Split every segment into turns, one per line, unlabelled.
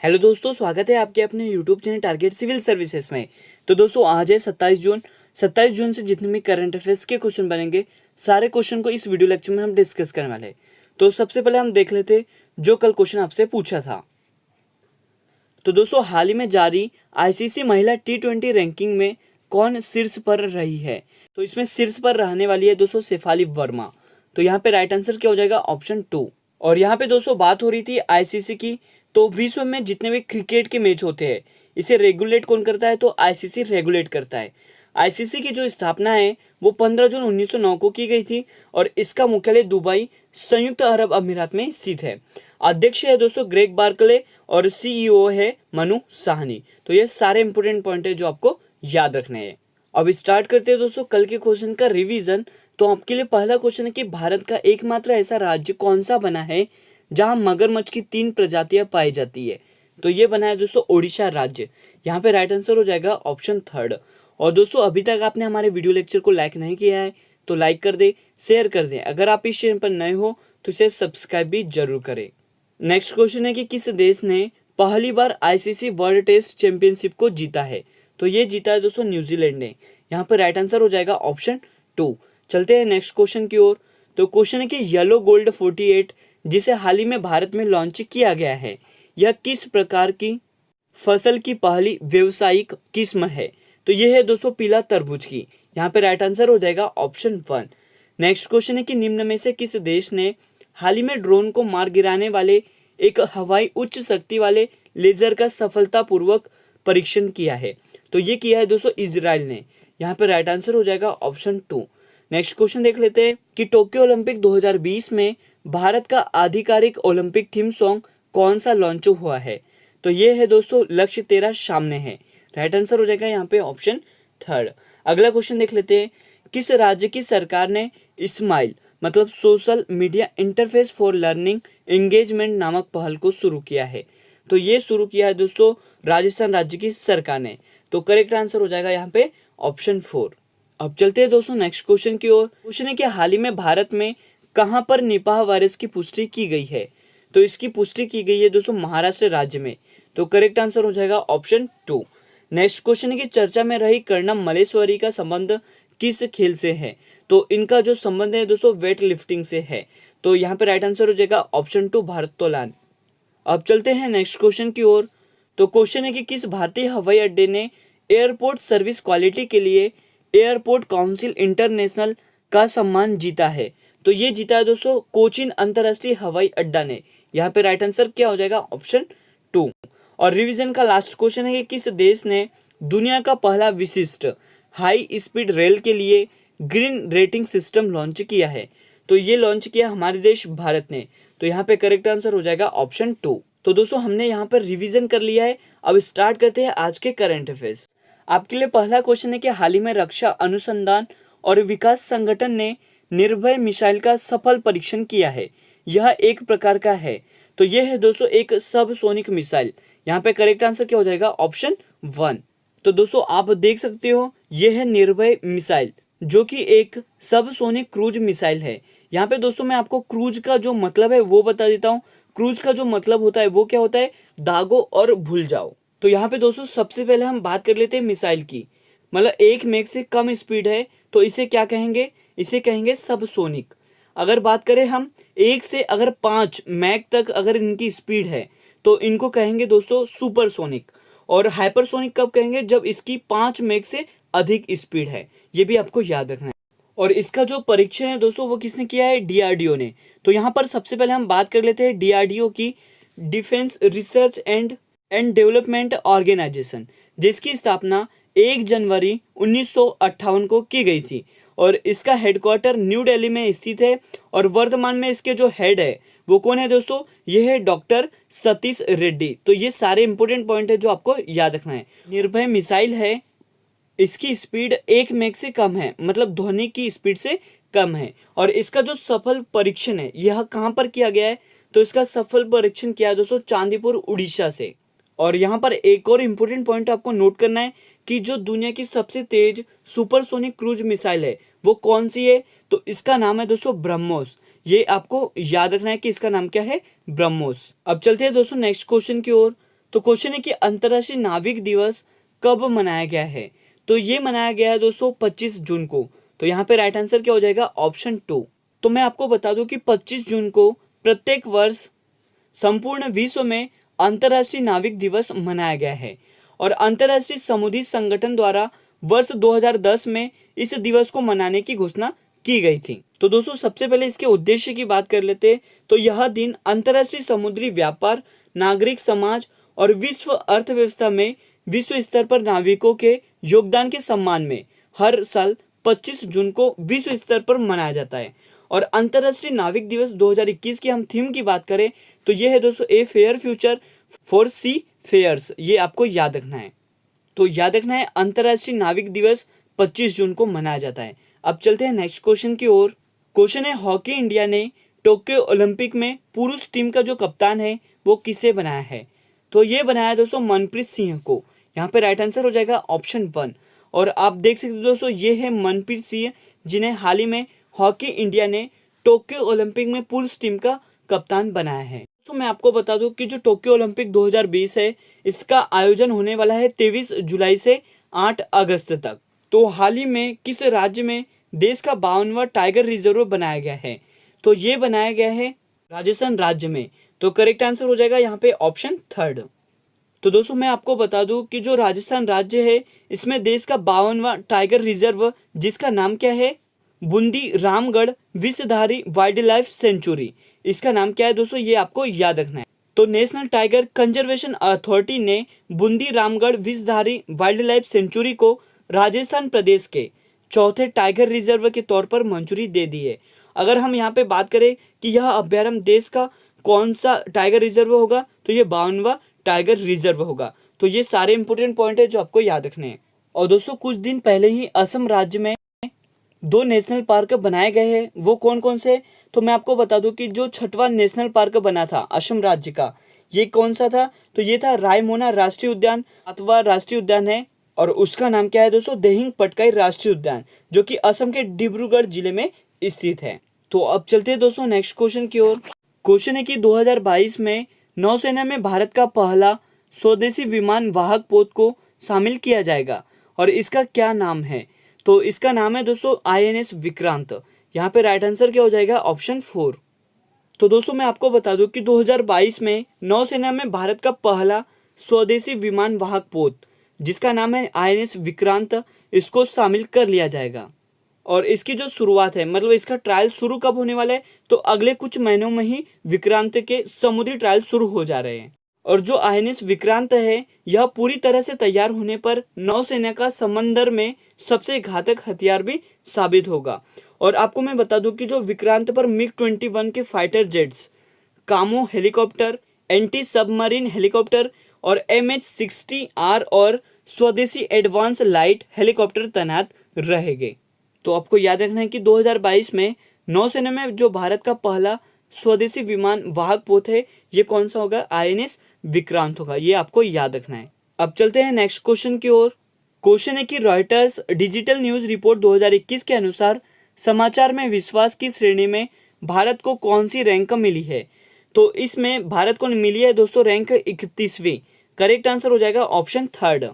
Hello दोस्तों, स्वागत है आपके अपने YouTube channel target civil services में। तो दोस्तों आज है 27 जून। 27 जून से जितने भी करंट अफेयर्स के क्वेश्चन बनेंगे सारे क्वेश्चन को इस वीडियो लेक्चर में हम डिस्कस करने वाले हैं। तो सबसे पहले हम देख लेते जो कल क्वेश्चन आपसे पूछा था। तो दोस्तों हाल ही में जारी आईसीसी महिला T20 रैंकिंग में कौन शीर्ष पर रही है? तो इसमें शीर्ष पर रहने वाली है दोस्तों शेफाली वर्मा। तो यहाँ पे राइट आंसर क्या हो जाएगा? ऑप्शन 2। और यहाँ पे दोस्तों बात हो रही थी आईसीसी की। तो विश्व में जितने भी क्रिकेट के मैच होते हैं इसे रेगुलेट कौन करता है? तो आईसीसी रेगुलेट करता है। आईसीसी की जो स्थापना है वो 15 जून 1909 को की गई थी और इसका मुख्यालय दुबई संयुक्त अरब अमीरात में स्थित है। अध्यक्ष है दोस्तों ग्रेग बार्कले और सीईओ है मनु साहनी। तो ये सारे इंपोर्टेंट पॉइंट है जो आपको याद रखने हैं। अब स्टार्ट करते हैं दोस्तों कल के क्वेश्चन का रिवीजन। तो आपके लिए पहला क्वेश्चन है कि भारत का एकमात्र ऐसा राज्य कौन सा बना है जहां मगरमच्छ की 3 प्रजातियां पाई जाती है? तो ये बना है दोस्तों ओडिशा राज्य। यहाँ पे राइट आंसर हो जाएगा ऑप्शन 3। और दोस्तों अभी तक आपने हमारे वीडियो लेक्चर को लाइक नहीं किया है तो लाइक कर दे, शेयर कर दें। अगर आप इस चैनल पर नए हो तो इसे सब्सक्राइब भी जरूर करें। नेक्स्ट क्वेश्चन है कि किस देश ने पहली बार आईसीसी वर्ल्ड टेस्ट चैंपियनशिप को जीता है? तो ये जीता है दोस्तों न्यूजीलैंड ने। यहाँ पर राइट आंसर हो जाएगा ऑप्शन 2। चलते हैं नेक्स्ट क्वेश्चन की ओर। तो क्वेश्चन है कि येलो गोल्ड 48 जिसे हाल ही में भारत में लॉन्च किया गया है यह किस प्रकार की फसल की पहली व्यावसायिक किस्म है? तो यह है दोस्तों पीला तरबूज की। यहाँ पे राइट आंसर हो जाएगा ऑप्शन 1। नेक्स्ट क्वेश्चन है कि निम्न में से किस देश ने हाल ही में ड्रोन को मार गिराने वाले एक हवाई उच्च शक्ति वाले लेजर का सफलतापूर्वक परीक्षण किया है? तो ये किया है दोस्तों इजराइल ने। यहाँ पे राइट आंसर हो जाएगा ऑप्शन 2। नेक्स्ट क्वेश्चन देख लेते हैं कि टोक्यो ओलंपिक 2020 में भारत का आधिकारिक ओलंपिक थीम सॉन्ग कौन सा लॉन्च हुआ है? तो ये है दोस्तों लक्ष्य तेरा सामने है। राइट आंसर हो जाएगा यहाँ पे ऑप्शन 3। अगला क्वेश्चन देख लेते हैं किस राज्य की सरकार ने स्माइल मतलब social media interface for learning engagement नामक पहल को शुरू किया है? तो ये शुरू किया है दोस्तों राजस्थान राज्य की सरकार ने। तो करेक्ट आंसर हो जाएगा यहाँ पे ऑप्शन 4। अब चलते हैं दोस्तों नेक्स्ट क्वेश्चन की ओर। क्वेश्चन है कि हाल ही में भारत में कहां पर निपाह वायरस की पुष्टि की गई है? तो इसकी पुष्टि की गई है दोस्तों महाराष्ट्र राज्य में। तो करेक्ट आंसर हो जाएगा ऑप्शन 2। नेक्स्ट क्वेश्चन है कि चर्चा में रही कर्णम मल्लेश्वरी का संबंध किस खेल से है? तो इनका जो संबंध है दोस्तों वेट लिफ्टिंग से है। तो यहाँ पे राइट आंसर हो जाएगा ऑप्शन 2 भारोत्तोलन। अब चलते हैं नेक्स्ट क्वेश्चन की ओर। तो क्वेश्चन है कि किस भारतीय हवाई अड्डे ने एयरपोर्ट सर्विस क्वालिटी के लिए एयरपोर्ट काउंसिल इंटरनेशनल का सम्मान जीता है? तो ये जीता है दोस्तों कोचीन अंतरराष्ट्रीय हवाई अड्डा ने। यहाँ पे राइट आंसर क्या हो जाएगा ऑप्शन 2। और रिवीजन का लास्ट क्वेश्चन है कि किस देश ने दुनिया का पहला विशिष्ट हाई स्पीड रेल के लिए ग्रीन रेटिंग सिस्टम लॉन्च किया है? तो ये लॉन्च किया हमारे देश भारत ने। तो यहाँ पे करेक्ट आंसर हो जाएगा ऑप्शन 2। तो दोस्तों हमने यहाँ पर रिवीजन कर लिया है। अब स्टार्ट करते हैं आज के करंट अफेयर्स। आपके लिए पहला क्वेश्चन है कि हाल ही में रक्षा अनुसंधान और विकास संगठन ने निर्भय मिसाइल का सफल परीक्षण किया है। यह एक प्रकार का है। तो यह है दोस्तों एक सबसोनिक मिसाइल। यहाँ पे करेक्ट आंसर क्या हो जाएगा ऑप्शन 1। तो दोस्तों आप देख सकते हो यह है निर्भय मिसाइल जो कि एक सबसोनिक क्रूज मिसाइल है। यहाँ पे दोस्तों मैं आपको क्रूज का जो मतलब है वो बता देता हूँ। क्रूज का जो मतलब होता है वो क्या होता है? दागो और भूल जाओ। तो यहाँ पे दोस्तों सबसे पहले हम बात कर लेते हैं मिसाइल की। मतलब 1 मैक से कम स्पीड है तो इसे क्या कहेंगे? इसे कहेंगे सबसोनिक। अगर बात करें हम 1 से अगर 5 मैक तक अगर इनकी स्पीड है तो इनको कहेंगे दोस्तों सुपरसोनिक। और हाइपरसोनिक कब कहेंगे? जब इसकी 5 मैक से अधिक स्पीड है। ये भी आपको याद रखना है। और इसका जो परीक्षण है दोस्तों वो किसने किया है? डीआरडीओ ने। तो यहाँ पर सबसे पहले हम बात कर लेते हैं डीआरडीओ की, defence research and development organisation, जिसकी स्थापना 1 जनवरी 1958 को की गई थी। और इसका हेडक्वार्टर न्यू दिल्ली में स्थित है। और वर्तमान में इसके जो हेड है वो कौन है दोस्तों? ये है डॉक्टर सतीश रेड्डी। तो ये सारे इंपॉर्टेंट पॉइंट है जो आपको याद रखना है। निर्भय मिसाइल है, इसकी स्पीड 1 मैक से कम है, मतलब ध्वनि की स्पीड से कम है। और इसका जो सफल परीक्षण है यह कहाँ पर किया गया है? तो इसका सफल परीक्षण किया है दोस्तों चांदीपुर उड़ीसा से। और यहाँ पर एक और इम्पोर्टेंट पॉइंट आपको नोट करना है कि जो दुनिया की सबसे तेज सुपरसोनिक क्रूज मिसाइल है वो कौन सी है? तो इसका नाम है दोस्तों ब्रह्मोस। ये आपको याद रखना है कि इसका नाम क्या है? ब्रह्मोस। अब चलते हैं दोस्तों नेक्स्ट क्वेश्चन की ओर। तो क्वेश्चन है कि अंतर्राष्ट्रीय नाविक दिवस कब मनाया गया है। तो ये मनाया गया है दोस्तों 25 जून को। तो यहाँ पे राइट आंसर क्या हो जाएगा, ऑप्शन 2। तो मैं आपको बता दूं कि 25 जून को प्रत्येक वर्ष संपूर्ण विश्व में अंतर्राष्ट्रीय नाविक दिवस मनाया गया है और अंतर्राष्ट्रीय समुद्री संगठन द्वारा वर्ष 2010 में इस दिवस को मनाने की घोषणा की गई थी। तो दोस्तों सबसे पहले इसके उद्देश्य की बात कर लेते हैं। तो यह दिन अंतर्राष्ट्रीय समुद्री व्यापार, नागरिक समाज और विश्व अर्थव्यवस्था में विश्व स्तर पर नाविकों के योगदान के सम्मान में हर साल 25 जून को विश्व स्तर पर मनाया जाता है। और अंतर्राष्ट्रीय नाविक दिवस 2021 की हम थीम की बात करें तो ये है दोस्तों a fair future for seafarers. ये आपको याद रखना है। तो याद रखना है अंतर्राष्ट्रीय नाविक दिवस 25 जून को मनाया जाता है। अब चलते हैं नेक्स्ट क्वेश्चन की ओर। क्वेश्चन है हॉकी इंडिया ने टोक्यो ओलंपिक में पुरुष टीम का जो कप्तान है वो किसे बनाया है। तो ये बनाया दोस्तों मनप्रीत सिंह को। यहाँ पे राइट आंसर हो जाएगा ऑप्शन 1। और आप देख सकते हो दोस्तों ये है मनप्रीत सिंह जिन्हें हाल ही में हॉकी इंडिया ने टोक्यो ओलंपिक में पुरुष टीम का कप्तान बनाया है। तो मैं आपको बता दूं कि जो टोक्यो ओलंपिक 2020 है इसका आयोजन होने वाला है 23 जुलाई से 8 अगस्त तक। तो हाल ही में किस राज्य में देश का 52वां टाइगर रिजर्व बनाया गया है। तो ये बनाया गया है राजस्थान राज्य में। तो करेक्ट आंसर हो जाएगा यहाँ पे ऑप्शन 3। तो दोस्तों मैं आपको बता दूं कि जो राजस्थान राज्य है इसमें देश का 52वां टाइगर रिजर्व जिसका नाम क्या है, Bundi Ramgarh Vishdhari wild life sanctuary, इसका नाम क्या है दोस्तों, ये आपको याद रखना है। तो नेशनल टाइगर कंजर्वेशन अथॉरिटी ने Bundi Ramgarh Vishdhari wild life sanctuary को राजस्थान प्रदेश के चौथे टाइगर रिजर्व के तौर पर मंजूरी दे दी है। अगर हम यहाँ पे बात करें कि यह अभ्यारण्य देश का कौन सा टाइगर रिजर्व होगा तो ये 52वां टाइगर रिजर्व होगा। तो ये सारे इंपॉर्टेंट पॉइंट है जो आपको याद रखने हैं। और दोस्तों कुछ दिन पहले ही असम राज्य में 2 नेशनल पार्क बनाए गए हैं। वो कौन कौन से, तो मैं आपको बता दूं कि जो 6वां नेशनल पार्क बना था असम राज्य का ये कौन सा था, तो ये था रायमोना राष्ट्रीय उद्यान। 7वां राष्ट्रीय उद्यान है और उसका नाम क्या है दोस्तों, दिहिंग पटकाई राष्ट्रीय उद्यान, जो कि असम के डिब्रूगढ़ जिले में स्थित है। तो अब चलते हैं दोस्तों नेक्स्ट क्वेश्चन की ओर। क्वेश्चन है कि 2022 में नौसेना में भारत का पहला स्वदेशी विमान वाहक पोत को शामिल किया जाएगा और इसका क्या नाम है। तो इसका नाम है दोस्तों INS विक्रांत। यहाँ पे राइट आंसर क्या हो जाएगा, ऑप्शन 4। तो दोस्तों मैं आपको बता दूं कि 2022 में नौसेना में भारत का पहला स्वदेशी विमान वाहक पोत जिसका नाम है INS विक्रांत, इसको शामिल कर लिया जाएगा। और इसकी जो शुरुआत है, मतलब इसका ट्रायल शुरू कब होने वाला है, तो अगले कुछ महीनों में ही विक्रांत के समुद्री ट्रायल शुरू हो जा रहे हैं। और जो INS विक्रांत है यह पूरी तरह से तैयार होने पर नौसेना का समंदर में सबसे घातक हथियार भी साबित होगा। और आपको मैं बता दूं कि जो विक्रांत पर MiG-21 के फाइटर जेट्स, कामो हेलीकॉप्टर, एंटी सबमरीन हेलीकॉप्टर और MH-60R और स्वदेशी एडवांस लाइट हेलीकॉप्टर तैनात रहेंगे। तो आपको याद रखना है कि 2022 में नौसेना में जो भारत का पहला स्वदेशी विमान वाहक पोत है ये कौन सा होगा, INS विक्रांत होगा। ये आपको याद रखना है। अब चलते हैं नेक्स्ट क्वेश्चन की ओर। क्वेश्चन है कि रॉयटर्स डिजिटल न्यूज रिपोर्ट 2021 के अनुसार समाचार में विश्वास की श्रेणी में भारत को कौन सी रैंक मिली है। तो इसमें भारत को मिली है दोस्तों रैंक 31वीं। करेक्ट आंसर हो जाएगा ऑप्शन 3।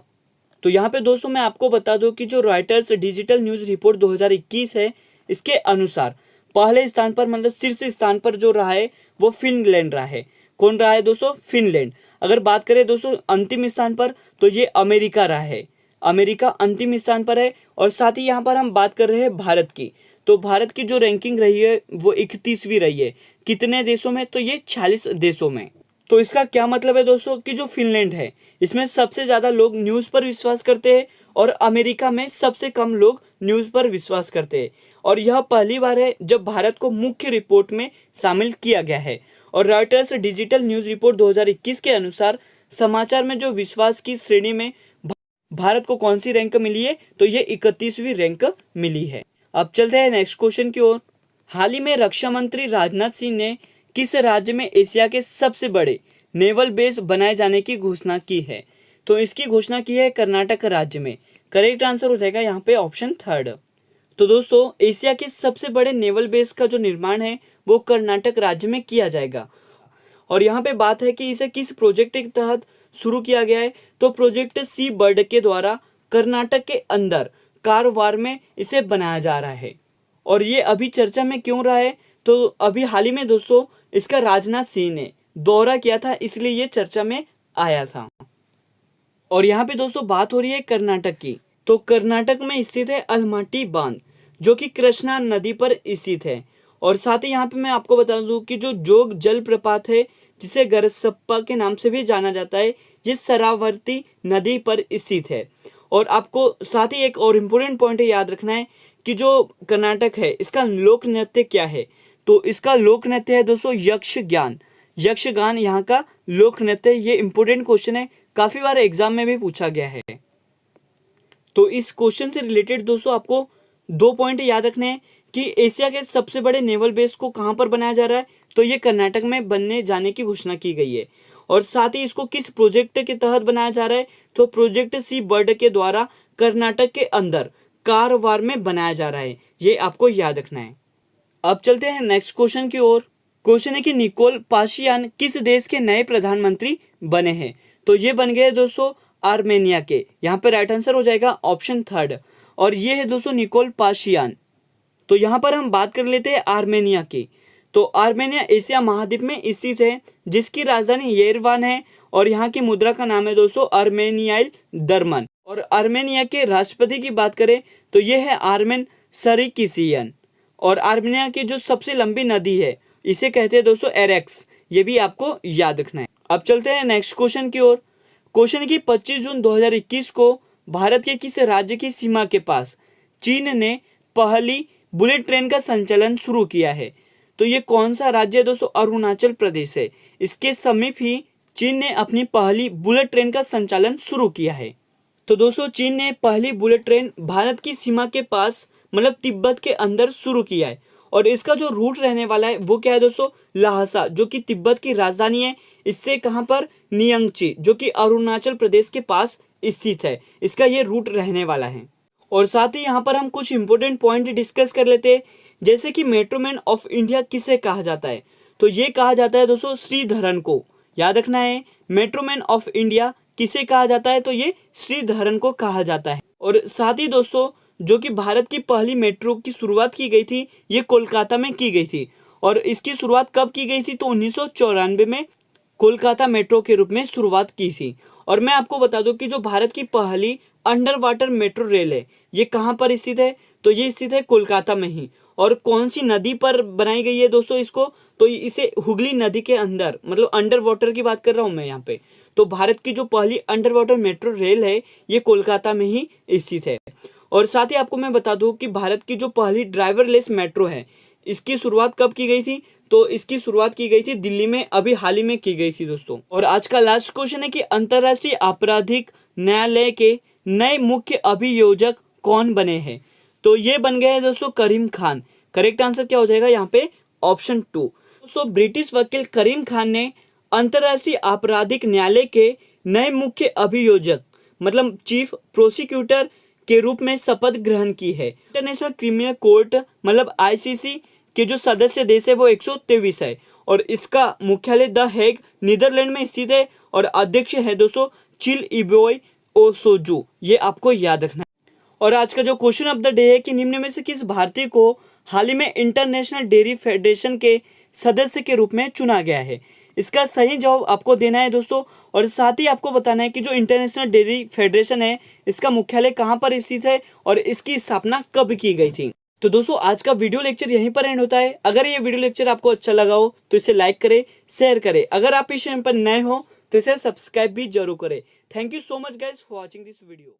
तो यहाँ पे दोस्तों मैं आपको बता दूं कि जो रॉयटर्स डिजिटल न्यूज रिपोर्ट 2021 है इसके अनुसार पहले स्थान पर, मतलब शीर्ष स्थान पर जो रहा है वो फिनलैंड रहा है। कौन रहा है दोस्तों, फिनलैंड। अगर बात करें दोस्तों अंतिम स्थान पर तो ये अमेरिका रहा है। अमेरिका अंतिम स्थान पर है। और साथ ही यहाँ पर हम बात कर रहे हैं भारत की, तो भारत की जो रैंकिंग रही है वो 31वीं रही है। कितने देशों में, तो ये 46 देशों में। तो इसका क्या मतलब है दोस्तों कि जो फिनलैंड है इसमें सबसे ज़्यादा लोग न्यूज़ पर विश्वास करते हैं और अमेरिका में सबसे कम लोग न्यूज़ पर विश्वास करते हैं। और यह पहली बार है जब भारत को मुख्य रिपोर्ट में शामिल किया गया है। और रॉयटर्स डिजिटल न्यूज़ रिपोर्ट 2021 के अनुसार समाचार में जो विश्वास की श्रेणी में भारत को कौन सी रैंक मिली है, तो ये 31वीं रैंक मिली है। अब चलते हैं नेक्स्ट क्वेश्चन की ओर। हाल ही में रक्षा मंत्री राजनाथ सिंह ने किस राज्य में एशिया के सबसे बड़े नेवल बेस बनाए जाने की घोषणा की है। तो इसकी घोषणा की है कर्नाटक राज्य में। करेक्ट आंसर हो जाएगा यहाँ पे ऑप्शन 3। तो दोस्तों एशिया के सबसे बड़े नेवल बेस का जो निर्माण है वो कर्नाटक राज्य में किया जाएगा। और यहाँ पे बात है कि इसे किस प्रोजेक्ट के तहत शुरू किया गया है। तो प्रोजेक्ट सी बर्ड के द्वारा कर्नाटक के अंदर कारवार में इसे बनाया जा रहा है। और ये अभी चर्चा में क्यों रहा है, तो अभी हाल ही में दोस्तों इसका राजनाथ सिंह ने दौरा किया था, इसलिए ये चर्चा में आया था। और यहाँ पे दोस्तों बात हो रही है कर्नाटक की, तो कर्नाटक में स्थित है अलमट्टी बांध जो कि कृष्णा नदी पर स्थित है। और साथ ही यहाँ पे मैं आपको बता दूं कि जो जोग जलप्रपात है जिसे गरसप्पा के नाम से भी जाना जाता है, ये शरावती नदी पर स्थित है। और आपको साथ ही एक और इम्पोर्टेंट पॉइंट याद रखना है कि जो कर्नाटक है इसका लोक नृत्य क्या है, तो इसका लोक नृत्य है दोस्तों यक्षगान। यक्षगान यहाँ का लोक नृत्य, ये इंपॉर्टेंट क्वेश्चन है, काफी बार एग्जाम में भी पूछा गया है। तो इस क्वेश्चन से रिलेटेड दोस्तों आपको 2 पॉइंट याद रखने हैं कि एशिया के सबसे बड़े नेवल बेस को कहां पर बनाया जा रहा है, तो ये कर्नाटक में बनने जाने की घोषणा की गई है। और साथ ही इसको किस प्रोजेक्ट के तहत बनाया जा रहा है, तो प्रोजेक्ट सी बर्ड के द्वारा कर्नाटक के अंदर कारवार में बनाया जा रहा है, ये आपको याद रखना है। अब चलते हैं नेक्स्ट क्वेश्चन की ओर। क्वेश्चन है कि निकोल पाशियान किस देश के नए प्रधानमंत्री बने हैं, तो ये बन गए दोस्तों आर्मेनिया के। यहाँ पे राइट आंसर हो जाएगा ऑप्शन 3, और ये है दोस्तों निकोल पाशियान। तो यहाँ पर हम बात कर लेते हैं आर्मेनिया की। तो आर्मेनिया एशिया महाद्वीप में स्थित है, जिसकी राजधानी येरेवान है, और यहाँ की मुद्रा का नाम है दोस्तों आर्मेनियाई दरमन। और आर्मेनिया के राष्ट्रपति की बात करें तो ये है आर्मेन सरीकिसियन। और आर्मेनिया की जो सबसे लंबी नदी है इसे कहते हैं दोस्तों एरेक्स, ये भी आपको याद रखना है। अब चलते हैं नेक्स्ट क्वेश्चन की ओर। क्वेश्चन की 25 जून 2021 को भारत के किस राज्य की सीमा के पास चीन ने पहली बुलेट ट्रेन का संचालन शुरू किया है, तो ये कौन सा राज्य है दोस्तों, अरुणाचल प्रदेश है। इसके समीप ही चीन ने अपनी पहली बुलेट ट्रेन का संचालन शुरू किया है। तो दोस्तों चीन ने पहली बुलेट ट्रेन भारत की सीमा के पास मतलब तिब्बत के अंदर शुरू किया है। और इसका जो रूट रहने वाला है वो क्या है दोस्तों, लाहसा, जो कि तिब्बत की राजधानी है। इससे कहाँ पर, नियंगची, जो कि अरुणाचल प्रदेश के पास स्थित है, इसका ये रूट रहने वाला है। और साथ ही यहाँ पर हम कुछ इंपॉर्टेंट पॉइंट डिस्कस कर लेते हैं, जैसे कि मेट्रोमैन ऑफ इंडिया किसे कहा जाता है, तो ये कहा जाता है दोस्तों श्रीधरन को। याद रखना है, मेट्रोमैन ऑफ इंडिया किसे कहा जाता है, तो ये श्रीधरन को कहा जाता है। और साथ ही दोस्तों जो कि भारत की पहली मेट्रो की शुरुआत की गई थी, ये कोलकाता में की गई थी। और इसकी शुरुआत कब की गई थी, तो 1994 में कोलकाता मेट्रो के रूप में शुरुआत की थी। और मैं आपको बता दूं कि जो भारत की पहली अंडर वाटर मेट्रो रेल है ये कहाँ पर स्थित है, तो ये स्थित है कोलकाता में ही। और कौन सी नदी पर बनाई गई है दोस्तों इसको, तो इसे हुगली नदी के अंदर, मतलब अंडर वाटर की बात कर रहा हूँ मैं यहाँ पे। तो भारत की जो पहली अंडर वाटर मेट्रो रेल है ये कोलकाता में ही स्थित है। और साथ ही आपको मैं बता दूं कि भारत की जो पहली ड्राइवरलेस मेट्रो है इसकी शुरुआत कब की गई थी, तो इसकी शुरुआत की गई थी दिल्ली में, अभी हाल ही में की गई थी दोस्तों। और आज का लास्ट क्वेश्चन है कि अंतर्राष्ट्रीय आपराधिक न्यायालय के नए मुख्य अभियोजक कौन बने हैं, तो ये बन गए हैं दोस्तों करीम खान। करेक्ट आंसर क्या हो जाएगा यहाँ पे, ऑप्शन 2। दोस्तों ब्रिटिश वकील करीम खान ने अंतर्राष्ट्रीय आपराधिक न्यायालय के नए मुख्य अभियोजक मतलब चीफ प्रोसिक्यूटर के रूप में शपथ ग्रहण की है। इंटरनेशनल क्रिमिनल कोर्ट मतलब आईसीसी के जो सदस्य देश है वो 123 है, और इसका मुख्यालय द हेग नीदरलैंड में स्थित है, और अध्यक्ष है दोस्तों चिल इबोय ओसोजू, ये आपको याद रखना है। और आज का जो क्वेश्चन ऑफ द डे है कि निम्न में से किस भारतीय को हाल ही में इंटरनेशनल डेयरी फेडरेशन के सदस्य के रूप में चुना गया है, इसका सही जवाब आपको देना है दोस्तों। और साथ ही आपको बताना है कि जो इंटरनेशनल डेयरी फेडरेशन है इसका मुख्यालय कहाँ पर स्थित है और इसकी स्थापना कब की गई थी। तो दोस्तों आज का वीडियो लेक्चर यहीं पर एंड होता है। अगर ये वीडियो लेक्चर आपको अच्छा लगा हो तो इसे लाइक करें, शेयर करें। अगर आप इस चैनल पर नए हो तो इसे सब्सक्राइब भी जरूर करें। Thank you so much guys for watching this video.